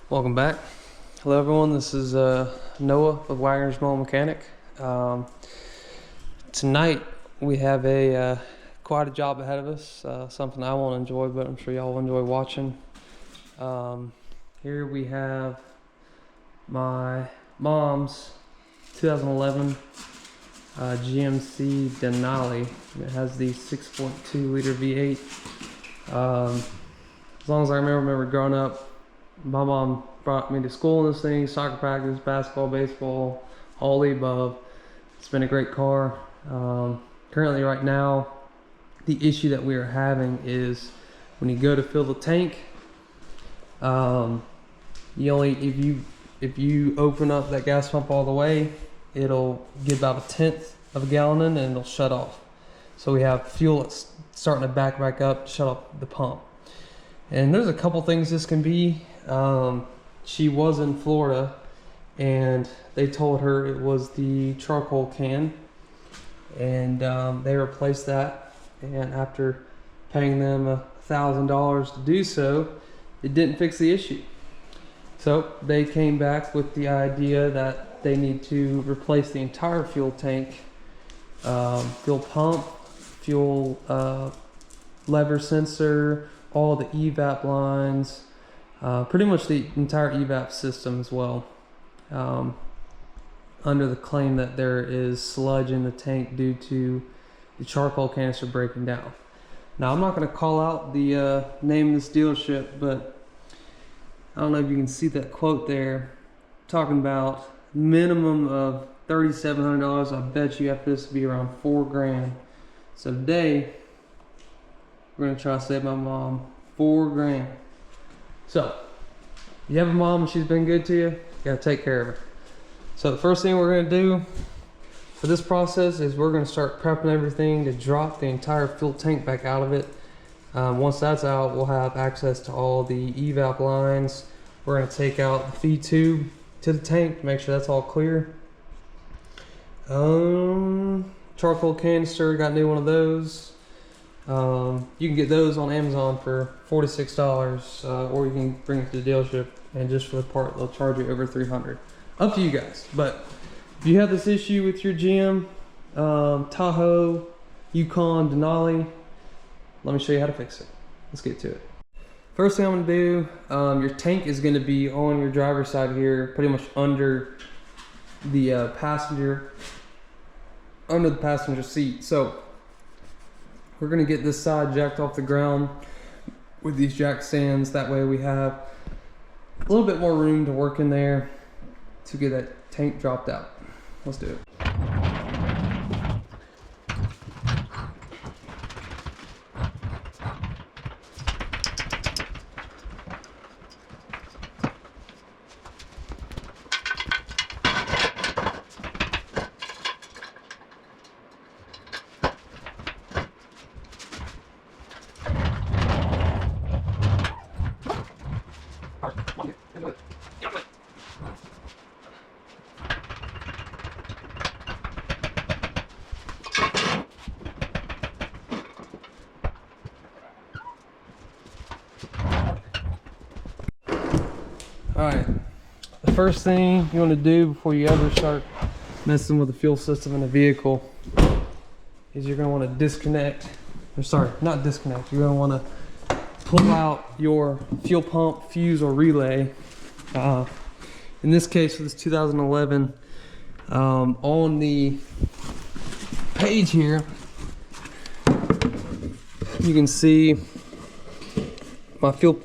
Welcome back. Hello everyone, this is Noah of Wagner's Mobile Mechanic. Tonight we have quite a job ahead of us, something I won't enjoy, but I'm sure y'all will enjoy watching. Here we have my mom's 2011 GMC Denali. It has the 6.2 liter V8. As long as I remember growing up, my mom brought me to school in this thing, soccer practice, basketball, baseball, all the above. It's been a great car. Currently right now, the issue that we are having is when you go to fill the tank, if you open up that gas pump all the way, it'll get about 1/10 of a gallon in and it'll shut off. So we have fuel that's starting to back up, shut off the pump. And there's a couple things this can be. She was in Florida and they told her it was the charcoal can, and they replaced that, and after paying them $1,000 to do so, it didn't fix the issue. So they came back with the idea that they need to replace the entire fuel tank, fuel pump, fuel lever sensor, all the evap lines, pretty much the entire evap system as well, under the claim that there is sludge in the tank due to the charcoal canister breaking down. Now, I'm not going to call out the name of this dealership, but I don't know if you can see that quote there, talking about minimum of $3,700. I bet you after this to be around $4 grand. So today, we're going to try to save my mom $4 grand. So, you have a mom and she's been good to you, you got to take care of her. So the first thing we're going to do for this process is we're going to start prepping everything to drop the entire fuel tank back out of it. Once that's out, we'll have access to all the evap lines. We're going to take out the feed tube to the tank to make sure that's all clear. Charcoal canister, got a new one of those. You can get those on Amazon for $46, or you can bring it to the dealership and just for the part they'll charge you over $300. Up to you guys. But if you have this issue with your GM, Tahoe, Yukon, Denali, let me show you how to fix it. Let's get to it. First thing I'm going to do, your tank is going to be on your driver's side here, pretty much under the passenger seat. So we're going to get this side jacked off the ground with these jack stands. That way we have a little bit more room to work in there to get that tank dropped out. Let's do it. Alright, the first thing you want to do before you ever start messing with the fuel system in a vehicle is you're going to want to disconnect, or sorry, not disconnect, you're going to want to pull out your fuel pump, fuse, or relay. In this case, for this 2011, on the page here, you can see my fuel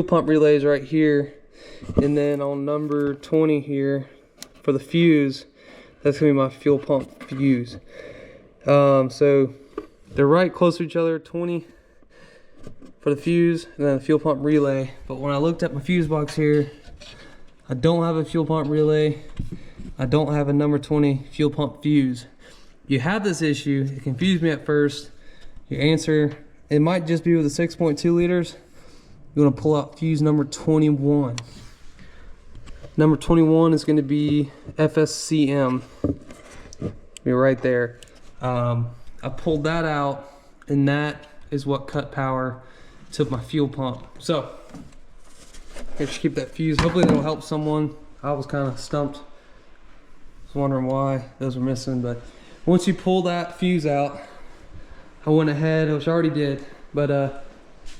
pump relays right here. And then on number 20 here for the fuse, that's gonna be my fuel pump fuse. So they're right close to each other, 20 for the fuse and then the fuel pump relay. But when I looked at my fuse box here, I don't have a fuel pump relay. I don't have a number 20 fuel pump fuse. You have this issue, it confused me at first. Your answer, it might just be with the 6.2 liters. You wanna pull out fuse number 21. Number 21 is going to be FSCM. Be right there. I pulled that out, and that is what cut power to my fuel pump. So just keep that fuse. Hopefully that'll help someone. I was kind of stumped. Was wondering why those were missing, but once you pull that fuse out, I went ahead, which I already did, but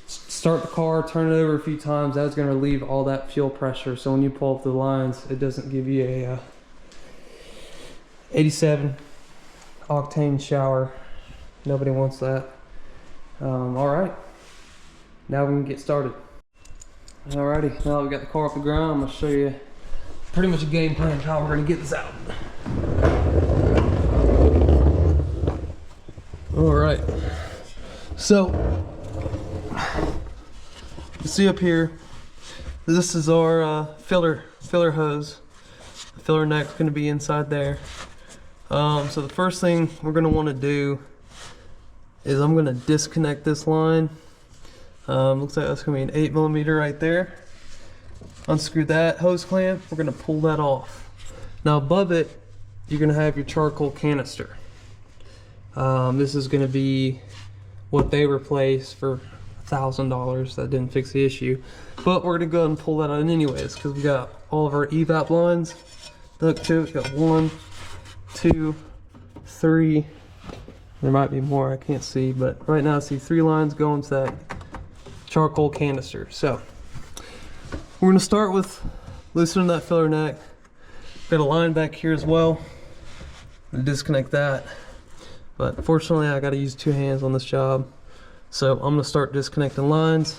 start the car, turn it over a few times. That's going to relieve all that fuel pressure. So when you pull up the lines, it doesn't give you a 87 octane shower. Nobody wants that. All right, now we can get started. Alrighty, now that we got the car off the ground, I'm going to show you pretty much a game plan of how we're going to get this out. Alright, so you see up here, this is our filler hose. The filler neck's going to be inside there. So the first thing we're going to want to do is I'm going to disconnect this line. Looks like that's going to be an 8mm right there. Unscrew that hose clamp. We're going to pull that off. Now above it, you're going to have your charcoal canister. This is going to be what they replaced for $1,000. That didn't fix the issue, but we're going to go ahead and pull that out anyways, because we got all of our evap lines hooked to it. We got 1, 2, 3. There might be more, I can't see, but right now I see 3 lines going to that charcoal canister. So we're going to start with loosening that filler neck. Got a line back here as well. I'm gonna disconnect that, but fortunately I got to use 2 hands on this job. So I'm going to start disconnecting lines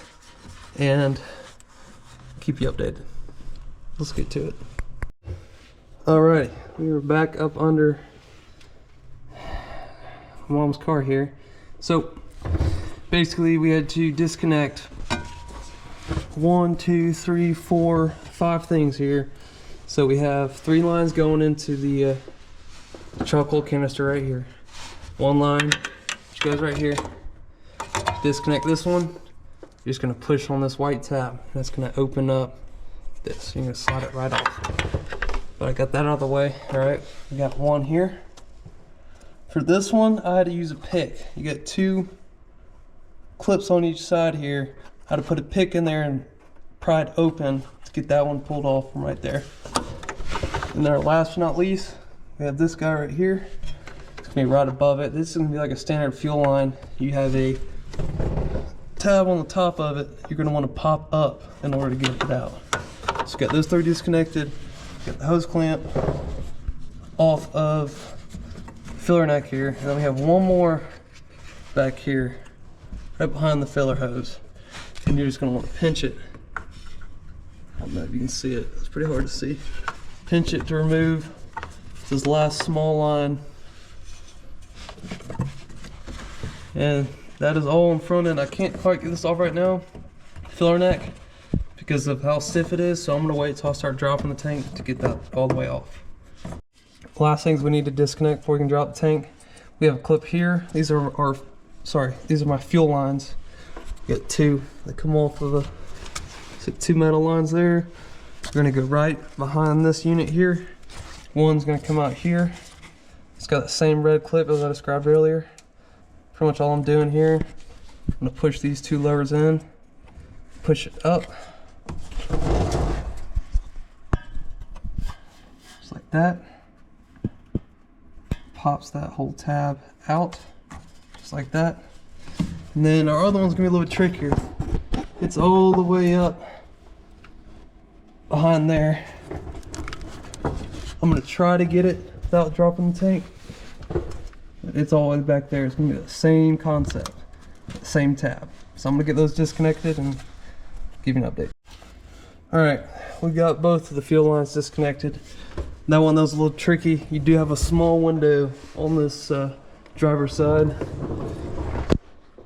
and keep you updated. Let's get to it. Alright, we were back up under Mom's car here. So basically we had to disconnect 1, 2, 3, 4, 5 things here. So we have 3 lines going into the charcoal canister right here. 1 line which goes right here. Disconnect this one. You're just going to push on this white tab. That's going to open up this. You're going to slide it right off. But I got that out of the way. Alright, we got 1 here. For this one, I had to use a pick. You got 2 clips on each side here. I had to put a pick in there and pry it open to get that one pulled off from right there. And then last but not least, we have this guy right here. It's going to be right above it. This is going to be like a standard fuel line. You have a tab on the top of it. You're going to want to pop up in order to get it out. So got those 3 disconnected. Got the hose clamp off of filler neck here. And then we have 1 more back here, right behind the filler hose. And you're just going to want to pinch it. I don't know if you can see it. It's pretty hard to see. Pinch it to remove this last small line. And that is all in front end. I can't quite get this off right now, filler neck, because of how stiff it is. So I'm going to wait till I start dropping the tank to get that all the way off. Last things we need to disconnect before we can drop the tank. We have a clip here. These are my fuel lines. Got 2 that come off of the 2 metal lines there. We're going to go right behind this unit here. One's going to come out here. It's got the same red clip as I described earlier. Pretty much all I'm doing here, I'm going to push these 2 levers in, push it up, just like that. Pops that whole tab out, just like that. And then our other one's going to be a little bit trickier. It's all the way up behind there. I'm going to try to get it without dropping the tank. It's all the way back there. It's going to be the same concept, same tab. So I'm going to get those disconnected and give you an update. Alright, we got both of the fuel lines disconnected. That one that was a little tricky. You do have a small window on this driver's side.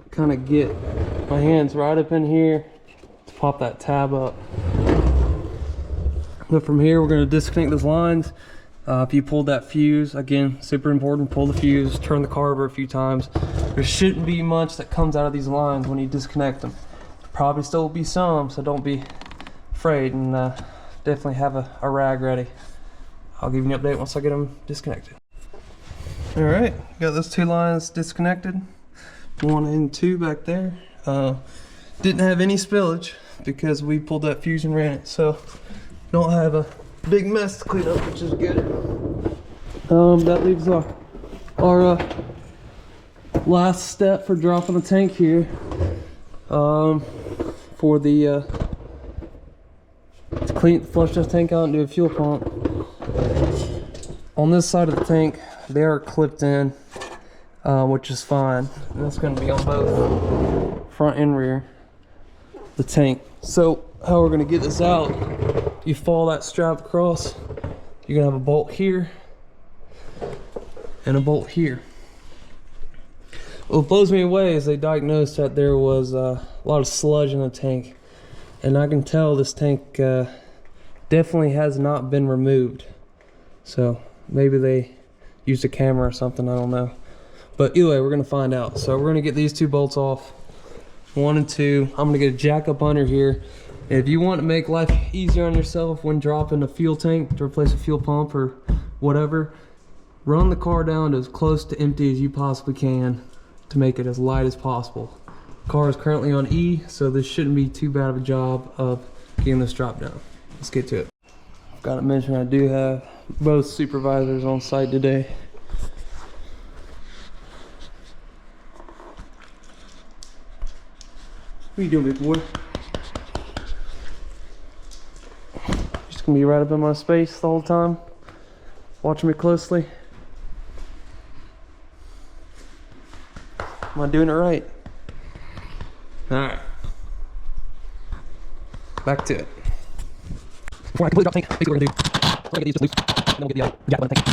Kind of get my hands right up in here to pop that tab up. But from here we're going to disconnect those lines. If you pulled that fuse, again, super important, pull the fuse, turn the car over a few times. There shouldn't be much that comes out of these lines when you disconnect them. Probably still will be some, so don't be afraid, and definitely have a rag ready. I'll give you an update once I get them disconnected. Alright, got those 2 lines disconnected. 1 and 2 back there. Didn't have any spillage, because we pulled that fuse and ran it, so don't have a big mess to clean up, which is good. That leaves our last step for dropping the tank here. For the to flush this tank out and do a fuel pump. On this side of the tank, they are clipped in, which is fine. And that's going to be on both front and rear the tank. So how we're going to get this out, you follow that strap across, you're going to have a bolt here and a bolt here. What blows me away is they diagnosed that there was a lot of sludge in the tank, and I can tell this tank definitely has not been removed. So maybe they used a camera or something, I don't know. But either way, we're gonna find out. So we're gonna get these two bolts off, 1 and 2. I'm gonna get a jack up under here. If you want to make life easier on yourself when dropping a fuel tank to replace a fuel pump or whatever, run the car down to as close to empty as you possibly can to make it as light as possible. The car is currently on E, so this shouldn't be too bad of a job of getting this drop down. Let's get to it. I've got to mention I do have both supervisors on site today. What are you doing, big boy? Just gonna be right up in my space the whole time, watching me closely. Am I doing it right? Alright. Back to it. Before I completely drop the tank, basically what we're gonna do, we're gonna get these just loose, and then we'll get the jack on the tank.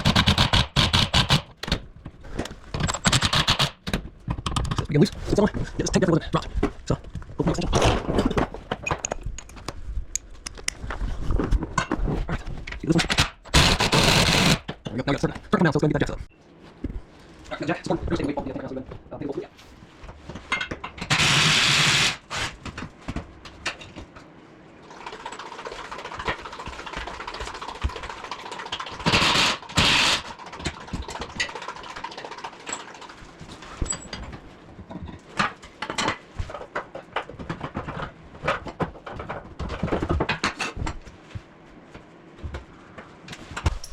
So we get loose, it's on. Get this tank definitely wasn't dropped. So, open the extension. Alright, see this one. There we go, now we got to start coming down, so it's gonna get that jack up. Alright, got the jack, it's on. We're just taking away from the other thing, so we're gonna take the bolts.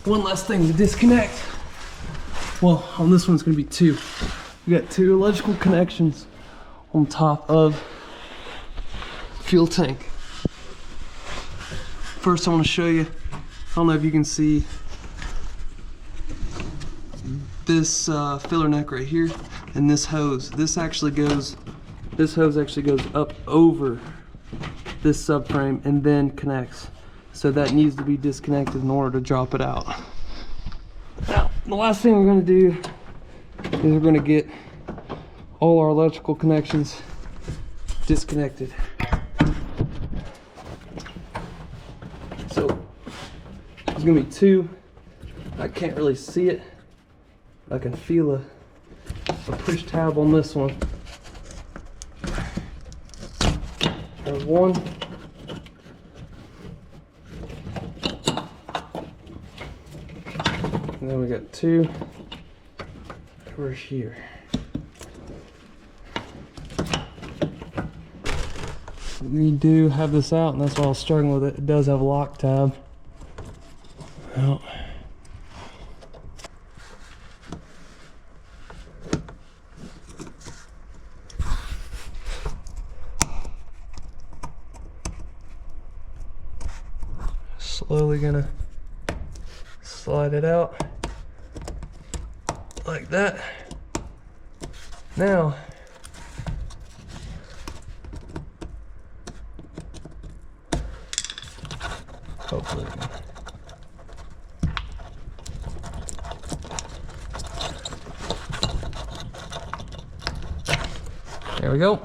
One last thing to disconnect. Well, on this one it's going to be 2. We got 2 electrical connections on top of the fuel tank. First I want to show you, I don't know if you can see this filler neck right here and this hose. This hose actually goes up over this subframe and then connects. So that needs to be disconnected in order to drop it out. Now, the last thing we're going to do is we're going to get all our electrical connections disconnected. So, there's going to be 2. I can't really see it. I can feel a push tab on this one. There's 1. And then we got 2 over here. We do have this out, and that's why I was struggling with it. It does have a lock tab. Well, slowly gonna slide it out like that. Now hopefully there we go.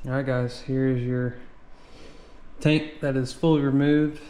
Alright guys, here's your tank that is fully removed.